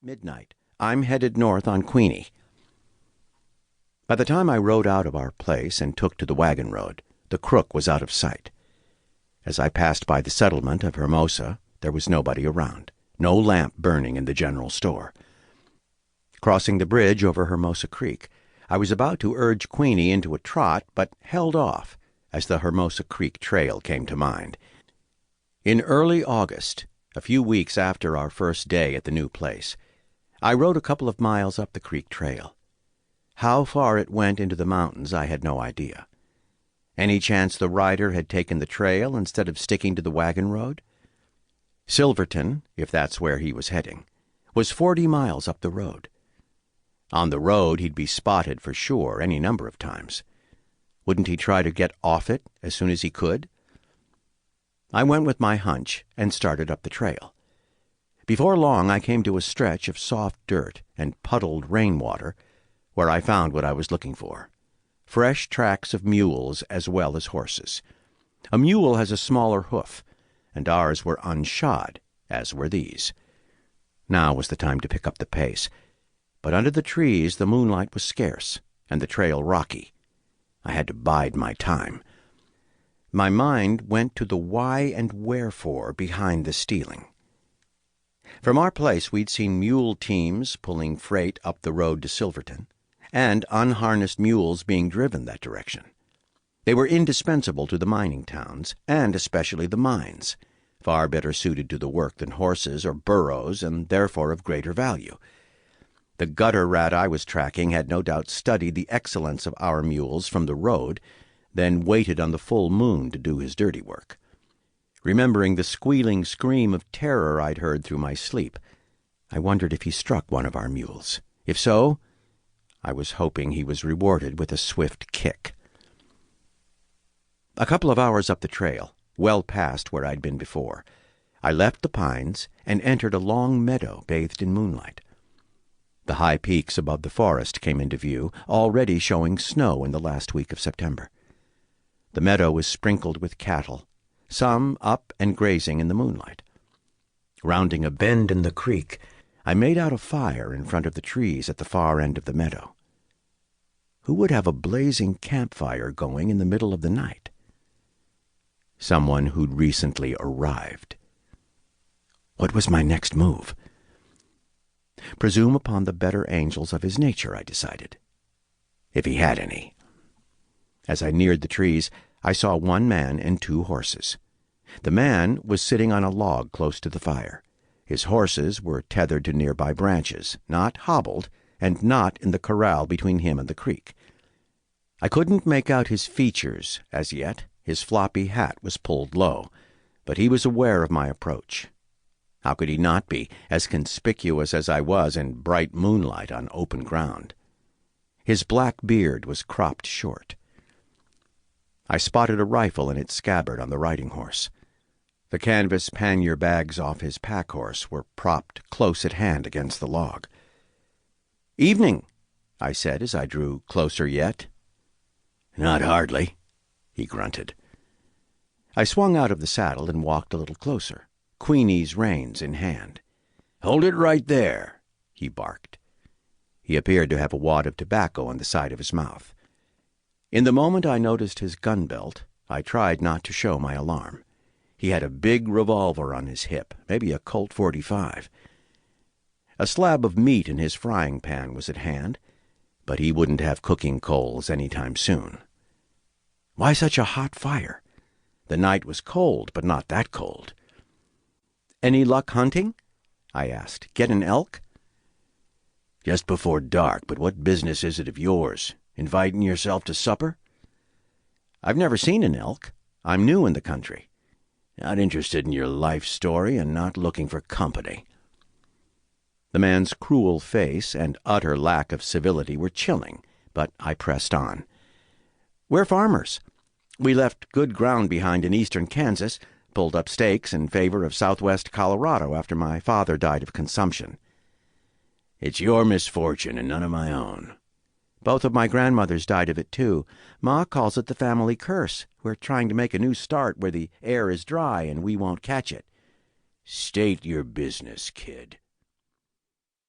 Midnight. I'm headed north on Queenie. By the time I rode out of our place and took to the wagon road, the crook was out of sight. As I passed by the settlement of Hermosa, there was nobody around, no lamp burning in the general store. Crossing the bridge over Hermosa Creek, I was about to urge Queenie into a trot, but held off as the Hermosa Creek trail came to mind. In early August, a few weeks after our first day at the new place, I rode a couple of miles up the creek trail. How far it went into the mountains I had no idea. Any chance the rider had taken the trail instead of sticking to the wagon road? Silverton, if that's where he was heading, was 40 miles up the road. On the road he'd be spotted for sure any number of times. Wouldn't he try to get off it as soon as he could? I went with my hunch and started up the trail. Before long I came to a stretch of soft dirt and puddled rainwater where I found what I was looking for. Fresh tracks of mules as well as horses. A mule has a smaller hoof, and ours were unshod, as were these. Now was the time to pick up the pace, but under the trees the moonlight was scarce, and the trail rocky. I had to bide my time. My mind went to the why and wherefore behind the stealing. From our place we'd seen mule teams pulling freight up the road to Silverton, and unharnessed mules being driven that direction. They were indispensable to the mining towns, and especially the mines, far better suited to the work than horses or burros, and therefore of greater value. The gutter rat I was tracking had no doubt studied the excellence of our mules from the road, then waited on the full moon to do his dirty work. Remembering the squealing scream of terror I'd heard through my sleep, I wondered if he struck one of our mules. If so, I was hoping he was rewarded with a swift kick. A couple of hours up the trail, well past where I'd been before, I left the pines and entered a long meadow bathed in moonlight. The high peaks above the forest came into view, already showing snow in the last week of September. The meadow was sprinkled with cattle, some up and grazing in the moonlight. Rounding a bend in the creek, I made out a fire in front of the trees at the far end of the meadow. Who would have a blazing campfire going in the middle of the night? Someone who'd recently arrived. What was my next move? Presume upon the better angels of his nature, I decided, if he had any. As I neared the trees, I saw one man and 2 horses. The man was sitting on a log close to the fire. His horses were tethered to nearby branches, not hobbled, and not in the corral between him and the creek. I couldn't make out his features as yet. His floppy hat was pulled low, but he was aware of my approach. How could he not be, as conspicuous as I was in bright moonlight on open ground? His black beard was cropped short. I spotted a rifle in its scabbard on the riding horse. The canvas pannier bags off his pack-horse were propped close at hand against the log. "Evening," I said as I drew closer yet. "Not hardly," he grunted. I swung out of the saddle and walked a little closer, Queenie's reins in hand. "Hold it right there," he barked. He appeared to have a wad of tobacco on the side of his mouth. In the moment I noticed his gun belt, I tried not to show my alarm. He had a big revolver on his hip, maybe a Colt .45. A slab of meat in his frying pan was at hand, but he wouldn't have cooking coals any time soon. Why such a hot fire? The night was cold, but not that cold. "Any luck hunting?" I asked. "Get an elk?" "Just before dark, but what business is it of yours? Inviting yourself to supper?" "I've never seen an elk. I'm new in the country." "Not interested in your life story and not looking for company." The man's cruel face and utter lack of civility were chilling, but I pressed on. "We're farmers. We left good ground behind in eastern Kansas, pulled up stakes in favor of southwest Colorado after my father died of consumption." "It's your misfortune and none of my own." "Both of my grandmothers died of it, too. Ma calls it the family curse. We're trying to make a new start where the air is dry and we won't catch it." "State your business, kid."